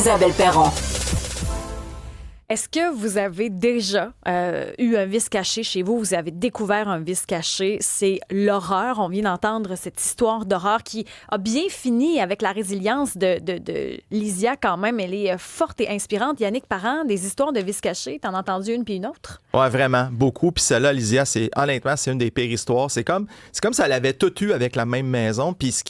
Isabelle Perron. Est-ce que vous avez déjà eu un vice caché chez vous? Vous avez découvert un vice caché. C'est l'horreur. On vient d'entendre cette histoire d'horreur qui a bien fini avec la résilience de Lysia quand même. Elle est forte et inspirante. Yannick Parent, des histoires de vices cachés, t'en as entendu une puis une autre? Ouais, vraiment, beaucoup. Puis celle-là, Lysia, honnêtement, c'est une des pires histoires. C'est comme si elle avait tout eu avec la même maison. Puis ce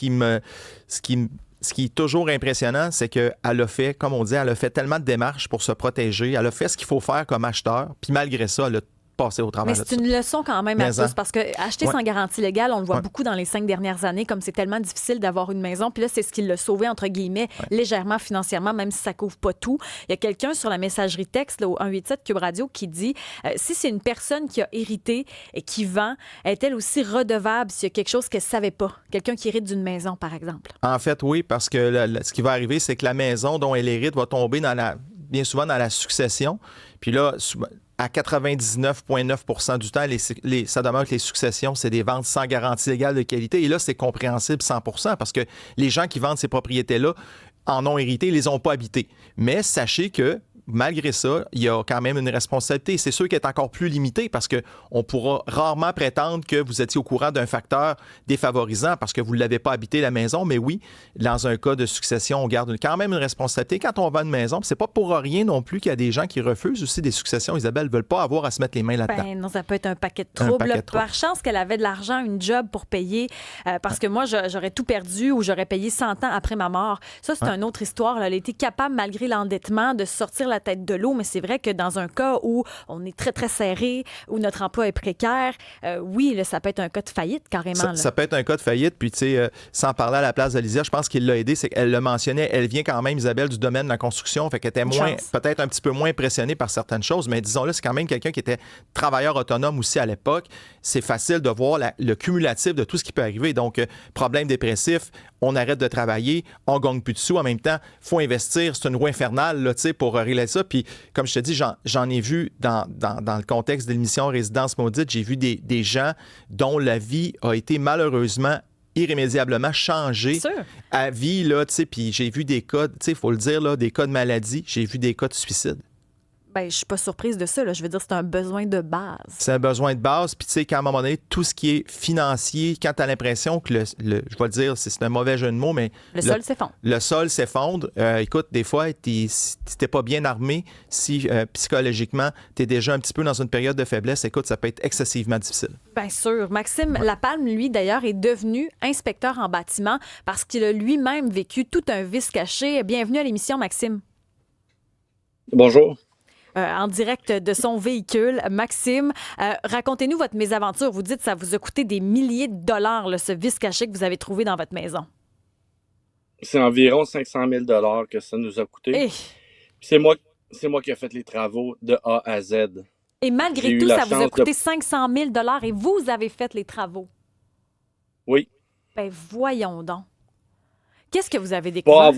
qui est toujours impressionnant, c'est qu'elle a fait, comme on dit, elle a fait tellement de démarches pour se protéger. Elle a fait ce qu'il faut faire comme acheteur. Puis malgré ça, elle a passé au travers de ça. Mais c'est une leçon quand même à tous parce que acheter sans garantie légale, on le voit beaucoup dans les 5 dernières années, comme c'est tellement difficile d'avoir une maison. Puis là, c'est ce qui l'a sauvé, entre guillemets, légèrement financièrement, même si ça couvre pas tout. Il y a quelqu'un sur la messagerie texte, là, au 187 Cube Radio, qui dit si c'est une personne qui a hérité et qui vend, est-elle aussi redevable s'il y a quelque chose qu'elle savait pas? Quelqu'un qui hérite d'une maison, par exemple. En fait, oui, parce que ce qui va arriver, c'est que la maison dont elle hérite va tomber bien souvent dans la succession. Puis là, à 99,9% du temps, ça demeure que les successions, c'est des ventes sans garantie légale de qualité. Et là, c'est compréhensible 100% parce que les gens qui vendent ces propriétés-là en ont hérité, ils les ont pas habitées. Mais sachez que malgré ça, il y a quand même une responsabilité. C'est sûr qu'elle est encore plus limitée parce qu'on pourra rarement prétendre que vous étiez au courant d'un facteur défavorisant parce que vous ne l'avez pas habité la maison. Mais oui, dans un cas de succession, on garde quand même une responsabilité quand on vend une maison. C'est pas pour rien non plus qu'il y a des gens qui refusent aussi des successions. Isabelle, ne veulent pas avoir à se mettre les mains là-dedans. Ben non, ça peut être un paquet de troubles. Par chance qu'elle avait de l'argent, une job pour payer parce que moi, j'aurais tout perdu ou j'aurais payé 100 ans après ma mort. Ça, c'est une autre histoire. Là. Elle a été capable, malgré l'endettement, de sortir la tête de l'eau, mais c'est vrai que dans un cas où on est très, très serré, où notre emploi est précaire, oui, là, ça peut être un cas de faillite carrément. Ça peut être un cas de faillite, puis tu sais, sans parler à la place d'Alysia, je pense qu'il l'a aidé, c'est qu'elle le mentionnait, elle vient quand même, Isabelle, du domaine de la construction, fait qu'elle était peut-être un petit peu moins impressionnée par certaines choses, mais disons-le, c'est quand même quelqu'un qui était travailleur autonome aussi à l'époque. C'est facile de voir le cumulatif de tout ce qui peut arriver. Donc, problème dépressif, on arrête de travailler, on gagne plus de sous. En même temps, il faut investir. C'est une roue infernale là, pour régler ça. Puis, comme je te dis, j'en ai vu dans le contexte de l'émission Résidence maudite, j'ai vu des gens dont la vie a été malheureusement irrémédiablement changée à vie. Là, puis j'ai vu des cas, il faut le dire, là, des cas de maladie. J'ai vu des cas de suicide. Ben, je suis pas surprise de ça. Là. Je veux dire, c'est un besoin de base. C'est un besoin de base. Puis, tu sais, qu'à un moment donné, tout ce qui est financier, quand tu as l'impression que je vais le dire, c'est un mauvais jeu de mots, mais. Le sol s'effondre. Le sol s'effondre. Écoute, des fois, si t'es pas bien armé, si psychologiquement, tu es déjà un petit peu dans une période de faiblesse, écoute, ça peut être excessivement difficile. Bien sûr. Maxime Lapalme, lui, d'ailleurs, est devenu inspecteur en bâtiment parce qu'il a lui-même vécu tout un vice caché. Bienvenue à l'émission, Maxime. Bonjour. En direct de son véhicule. Maxime, racontez-nous votre mésaventure. Vous dites que ça vous a coûté des milliers de dollars, là, ce vice caché que vous avez trouvé dans votre maison. C'est environ 500 000 $ que ça nous a coûté. C'est moi qui ai fait les travaux de A à Z. Et malgré tout, ça vous a coûté 500 000 $ et vous avez fait les travaux. Oui. Ben voyons donc. Qu'est-ce que vous avez découvert?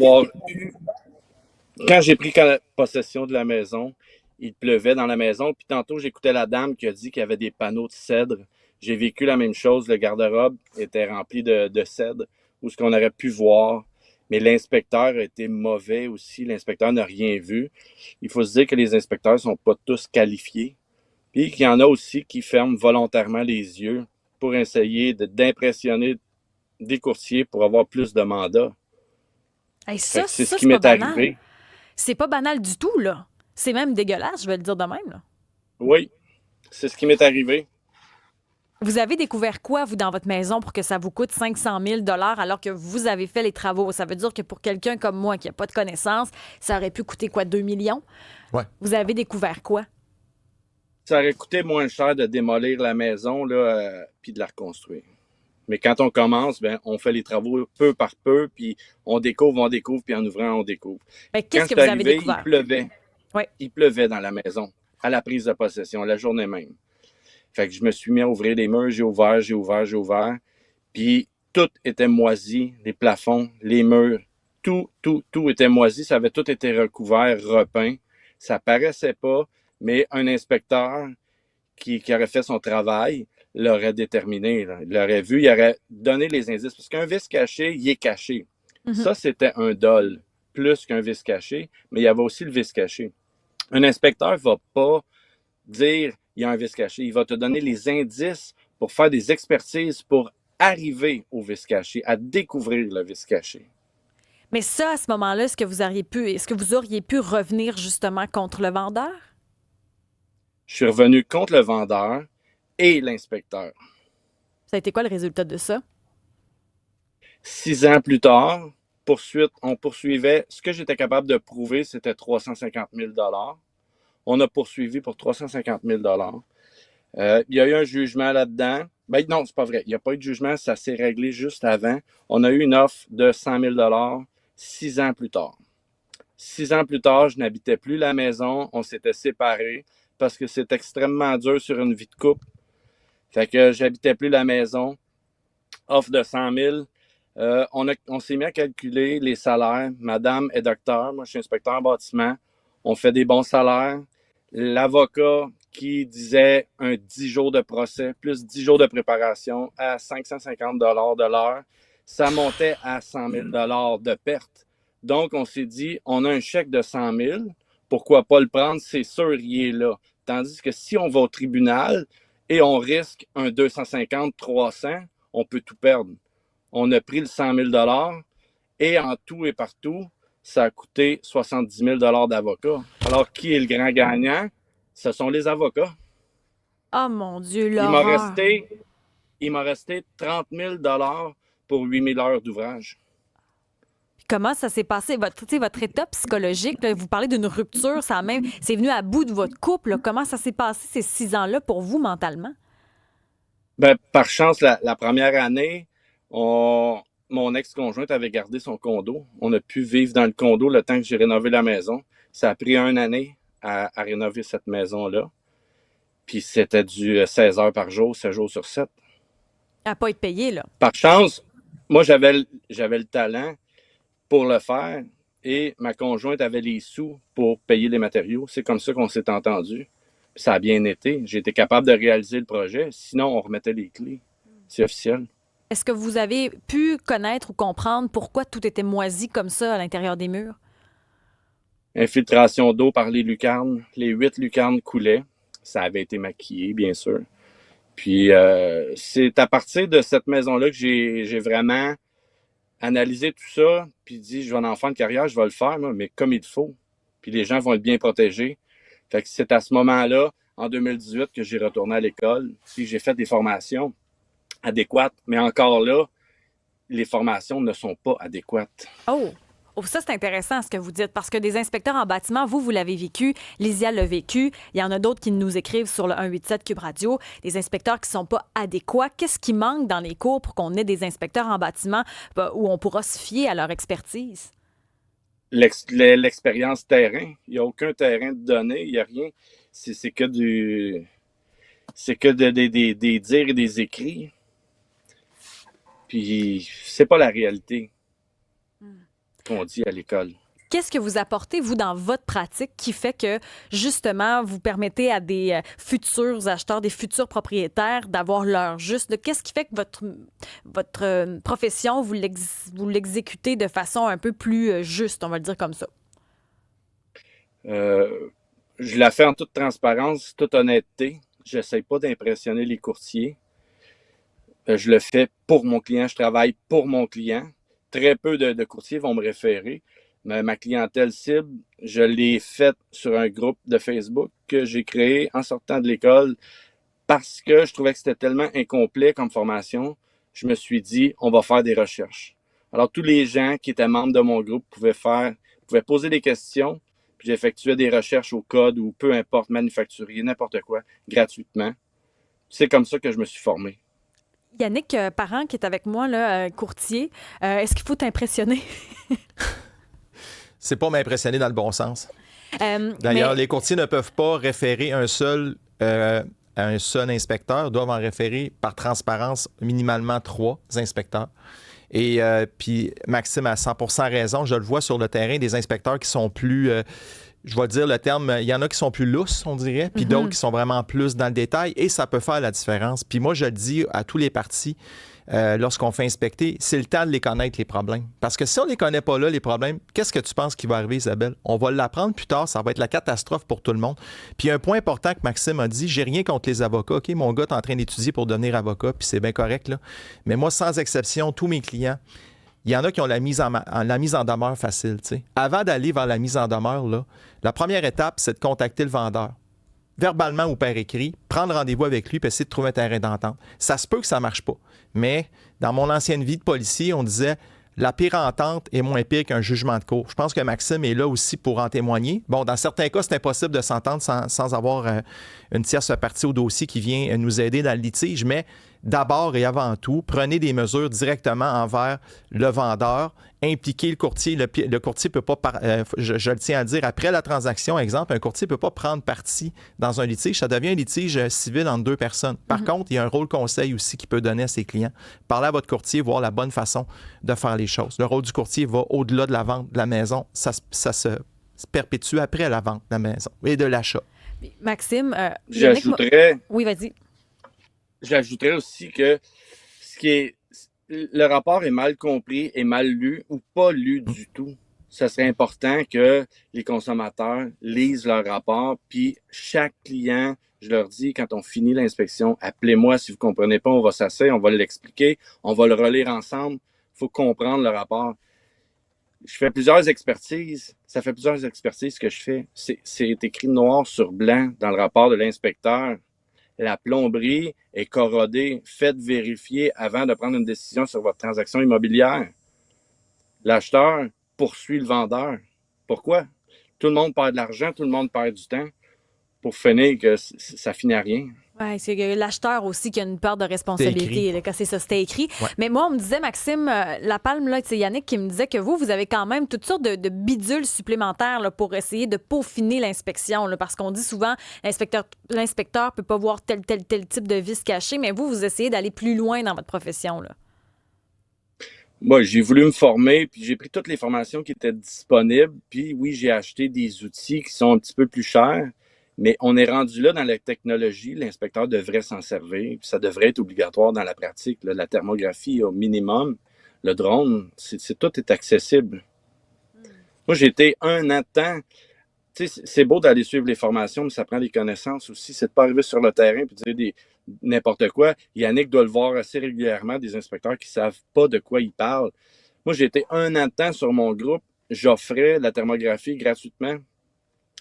Quand j'ai pris possession de la maison, il pleuvait dans la maison. Puis tantôt, j'écoutais la dame qui a dit qu'il y avait des panneaux de cèdre. J'ai vécu la même chose. Le garde-robe était rempli de cèdre, où ce qu'on aurait pu voir. Mais l'inspecteur a été mauvais aussi. L'inspecteur n'a rien vu. Il faut se dire que les inspecteurs ne sont pas tous qualifiés. Puis qu'il y en a aussi qui ferment volontairement les yeux pour essayer d'impressionner des courtiers pour avoir plus de mandats. Hey, c'est ce qui m'est arrivé. C'est pas banal du tout, là. C'est même dégueulasse, je vais le dire de même, là. Oui, c'est ce qui m'est arrivé. Vous avez découvert quoi, vous, dans votre maison pour que ça vous coûte 500 000 $ alors que vous avez fait les travaux? Ça veut dire que pour quelqu'un comme moi qui n'a pas de connaissances, ça aurait pu coûter quoi, 2 millions? Ouais. Vous avez découvert quoi? Ça aurait coûté moins cher de démolir la maison là, puis de la reconstruire. Mais quand on commence, on fait les travaux peu par peu, puis on découvre, puis en ouvrant, on découvre. Qu'est-ce que vous avez découvert? Il pleuvait. Oui. Il pleuvait dans la maison, à la prise de possession, la journée même. Fait que je me suis mis à ouvrir les murs, j'ai ouvert. Puis tout était moisi, les plafonds, les murs, tout était moisi. Ça avait tout été recouvert, repeint. Ça paraissait pas, mais un inspecteur qui aurait fait son travail l'aurait déterminé. Là. Il l'aurait vu, il aurait donné les indices. Parce qu'un vice caché, il est caché. Mm-hmm. Ça, c'était un dol. plus qu'un vice caché, mais il y avait aussi le vice caché. Un inspecteur ne va pas dire il y a un vice caché. Il va te donner les indices pour faire des expertises pour arriver au vice caché, à découvrir le vice caché. Mais ça, à ce moment-là, est-ce que vous auriez pu revenir justement contre le vendeur? Je suis revenu contre le vendeur et l'inspecteur. Ça a été quoi le résultat de ça? 6 ans plus tard, on poursuivait. Ce que j'étais capable de prouver, c'était 350 000 $. On a poursuivi pour 350 000 $. Il y a eu un jugement là-dedans. Ben non, c'est pas vrai. Il n'y a pas eu de jugement. Ça s'est réglé juste avant. On a eu une offre de 100 000 $ 6 ans plus tard. 6 ans plus tard, je n'habitais plus la maison. On s'était séparés parce que c'est extrêmement dur sur une vie de couple. Fait que j'habitais plus la maison. Offre de 100 000. On s'est mis à calculer les salaires. Madame est docteur. Moi, je suis inspecteur en bâtiment. On fait des bons salaires. L'avocat qui disait un 10 jours de procès plus 10 jours de préparation à 550 $ de l'heure, ça montait à 100 000 $ de perte. Donc, on s'est dit, on a un chèque de 100 000, pourquoi pas le prendre? C'est sûr, il est là. Tandis que si on va au tribunal et on risque un 250, 300, on peut tout perdre. On a pris le 100 000 $ et en tout et partout, ça a coûté 70 000 $ d'avocat. Alors, qui est le grand gagnant? Ce sont les avocats. Oh mon Dieu, l'horreur! Il m'a resté 30 000 $ pour 8 000 heures d'ouvrage. Comment ça s'est passé? Votre état psychologique, là, vous parlez d'une rupture, c'est venu à bout de votre couple. Là. Comment ça s'est passé ces 6 ans-là pour vous mentalement? Ben, par chance, la première année, mon ex-conjointe avait gardé son condo. On a pu vivre dans le condo le temps que j'ai rénové la maison. Ça a pris 1 année à rénover cette maison-là. Puis c'était du 16 heures par jour, 7 jours sur 7. À pas être payé, là. Par chance, moi, j'avais le talent pour le faire et ma conjointe avait les sous pour payer les matériaux. C'est comme ça qu'on s'est entendu. Ça a bien été. J'ai été capable de réaliser le projet. Sinon, on remettait les clés. C'est officiel. Est-ce que vous avez pu connaître ou comprendre pourquoi tout était moisi comme ça à l'intérieur des murs? Infiltration d'eau par les lucarnes. Les 8 lucarnes coulaient. Ça avait été maquillé, bien sûr. Puis, c'est à partir de cette maison-là que j'ai vraiment analysé tout ça, puis dit, je vais en faire une carrière, je vais le faire, moi, mais comme il faut. Puis les gens vont être bien protégés. Fait que c'est à ce moment-là, en 2018, que j'ai retourné à l'école, puis j'ai fait des formations adéquates. Mais encore là, les formations ne sont pas adéquates. Oh, ça, c'est intéressant ce que vous dites, parce que des inspecteurs en bâtiment, vous l'avez vécu, Lysia l'a vécu, il y en a d'autres qui nous écrivent sur le 187 Cube Radio, des inspecteurs qui ne sont pas adéquats. Qu'est-ce qui manque dans les cours pour qu'on ait des inspecteurs en bâtiment où on pourra se fier à leur expertise? L'expérience terrain. Il n'y a aucun terrain de données, il n'y a rien. C'est que des dires et des écrits. Puis, c'est pas la réalité qu'on dit à l'école. Qu'est-ce que vous apportez, vous, dans votre pratique qui fait que, justement, vous permettez à des futurs acheteurs, des futurs propriétaires d'avoir leur juste? Qu'est-ce qui fait que votre profession, vous l'exécutez de façon un peu plus juste, on va le dire comme ça? Je la fais en toute transparence, toute honnêteté. Je n'essaie pas d'impressionner les courtiers. Je le fais pour mon client. Je travaille pour mon client. Très peu de courtiers vont me référer. Mais ma clientèle cible, je l'ai faite sur un groupe de Facebook que j'ai créé en sortant de l'école parce que je trouvais que c'était tellement incomplet comme formation. Je me suis dit, on va faire des recherches. Alors, tous les gens qui étaient membres de mon groupe pouvaient poser des questions, puis j'effectuais des recherches au code ou peu importe, manufacturier, n'importe quoi, gratuitement. C'est comme ça que je me suis formé. Yannick Parent, qui est avec moi, là, courtier, est-ce qu'il faut t'impressionner? C'est pas m'impressionner dans le bon sens. D'ailleurs, les courtiers ne peuvent pas référer un seul inspecteur, doivent en référer par transparence minimalement 3 inspecteurs. Et puis Maxime a 100% raison. Je le vois sur le terrain, des inspecteurs qui sont plus... je vais dire le terme, il y en a qui sont plus lousses, on dirait, puis d'autres qui sont vraiment plus dans le détail, et ça peut faire la différence. Puis moi, je le dis à tous les partis, lorsqu'on fait inspecter, c'est le temps de les connaître, les problèmes. Parce que si on ne les connaît pas là, les problèmes, qu'est-ce que tu penses qui va arriver, Isabelle? On va l'apprendre plus tard, ça va être la catastrophe pour tout le monde. Puis un point important que Maxime a dit, j'ai rien contre les avocats. OK, mon gars est en train d'étudier pour devenir avocat, puis c'est bien correct, là. Mais moi, sans exception, tous mes clients, il y en a qui ont la mise en demeure facile. T'sais. Avant d'aller vers la mise en demeure, là, la première étape, c'est de contacter le vendeur. Verbalement ou par écrit, prendre rendez-vous avec lui et essayer de trouver un terrain d'entente. Ça se peut que ça ne marche pas. Mais dans mon ancienne vie de policier, on disait la pire entente est moins pire qu'un jugement de cour. Je pense que Maxime est là aussi pour en témoigner. Bon, dans certains cas, c'est impossible de s'entendre sans avoir une tierce partie au dossier qui vient nous aider dans le litige, mais d'abord et avant tout, prenez des mesures directement envers le vendeur, impliquez le courtier. Le courtier ne peut pas, je le tiens à dire, après la transaction, exemple, un courtier ne peut pas prendre parti dans un litige. Ça devient un litige civil entre deux personnes. Par contre, il y a un rôle conseil aussi qu'il peut donner à ses clients. Parlez à votre courtier, voir la bonne façon de faire les choses. Le rôle du courtier va au-delà de la vente de la maison. Ça se perpétue après la vente de la maison et de l'achat. Maxime, j'ajouterais... Oui, vas-y. J'ajouterais aussi que le rapport est mal compris et mal lu ou pas lu du tout. Ça serait important que les consommateurs lisent leur rapport, puis chaque client, je leur dis, quand on finit l'inspection, appelez-moi si vous ne comprenez pas, on va s'asseoir, on va l'expliquer, on va le relire ensemble. Il faut comprendre le rapport. Je fais plusieurs expertises. Ça fait plusieurs expertises que je fais. C'est écrit noir sur blanc dans le rapport de l'inspecteur. La plomberie est corrodée. Faites vérifier avant de prendre une décision sur votre transaction immobilière. L'acheteur poursuit le vendeur. Pourquoi? Tout le monde perd de l'argent, tout le monde perd du temps pour finir que ça finit à rien. Oui, c'est l'acheteur aussi qui a une part de responsabilité. C'est ça, c'était écrit. Ouais. Mais moi, on me disait, Maxime Lapalme, là, c'est Yannick qui me disait que vous avez quand même toutes sortes de bidules supplémentaires là, pour essayer de peaufiner l'inspection. Là, parce qu'on dit souvent, l'inspecteur ne peut pas voir tel type de vice caché, mais vous essayez d'aller plus loin dans votre profession. Là. Moi, j'ai voulu me former, puis j'ai pris toutes les formations qui étaient disponibles. Puis oui, j'ai acheté des outils qui sont un petit peu plus chers. Mais on est rendu là dans la technologie, l'inspecteur devrait s'en servir, puis ça devrait être obligatoire dans la pratique. Là, la thermographie au minimum, le drone, tout est accessible. Moi, j'ai été 1 an de temps. Tu sais, c'est beau d'aller suivre les formations, mais ça prend des connaissances aussi. C'est de pas arriver sur le terrain et dire n'importe quoi. Yannick doit le voir assez régulièrement, des inspecteurs qui savent pas de quoi ils parlent. Moi, j'ai été 1 an de temps sur mon groupe. J'offrais la thermographie gratuitement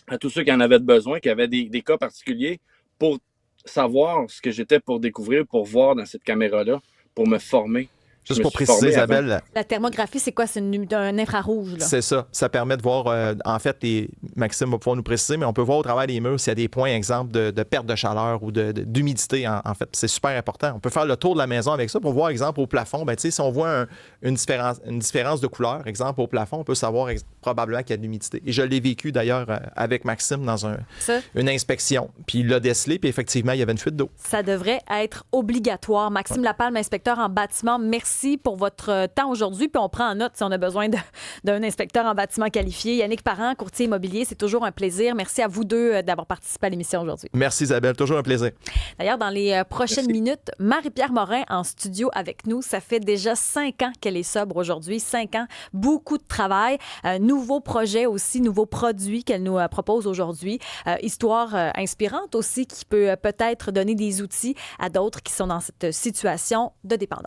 à tous ceux qui en avaient besoin, qui avaient des cas particuliers, pour savoir ce que j'étais pour découvrir, pour voir dans cette caméra-là, pour me former. Juste pour préciser, Isabelle. La thermographie, c'est quoi? C'est un infrarouge, là? C'est ça. Ça permet de voir, en fait, Maxime va pouvoir nous préciser, mais on peut voir au travers des murs s'il y a des points, exemple, de perte de chaleur ou d'humidité, en fait. C'est super important. On peut faire le tour de la maison avec ça pour voir, exemple, au plafond. Ben, si on voit une différence de couleur, exemple, au plafond, on peut savoir probablement qu'il y a de l'humidité. Et je l'ai vécu, d'ailleurs, avec Maxime dans une inspection. Puis il l'a décelé, puis effectivement, il y avait une fuite d'eau. Ça devrait être obligatoire. Maxime Lapalme, inspecteur en bâtiment, merci pour votre temps aujourd'hui. Puis on prend en note si on a besoin d'un inspecteur en bâtiment qualifié. Yannick Parent, courtier immobilier, c'est toujours un plaisir. Merci à vous deux d'avoir participé à l'émission aujourd'hui. Merci Isabelle, toujours un plaisir. D'ailleurs, dans les prochaines minutes, Marie-Pierre Morin en studio avec nous. Ça fait déjà 5 ans qu'elle est sobre aujourd'hui. 5 ans, beaucoup de travail. Nouveaux projets aussi, nouveaux produits qu'elle nous propose aujourd'hui. Histoire inspirante aussi qui peut peut-être donner des outils à d'autres qui sont dans cette situation de dépendance.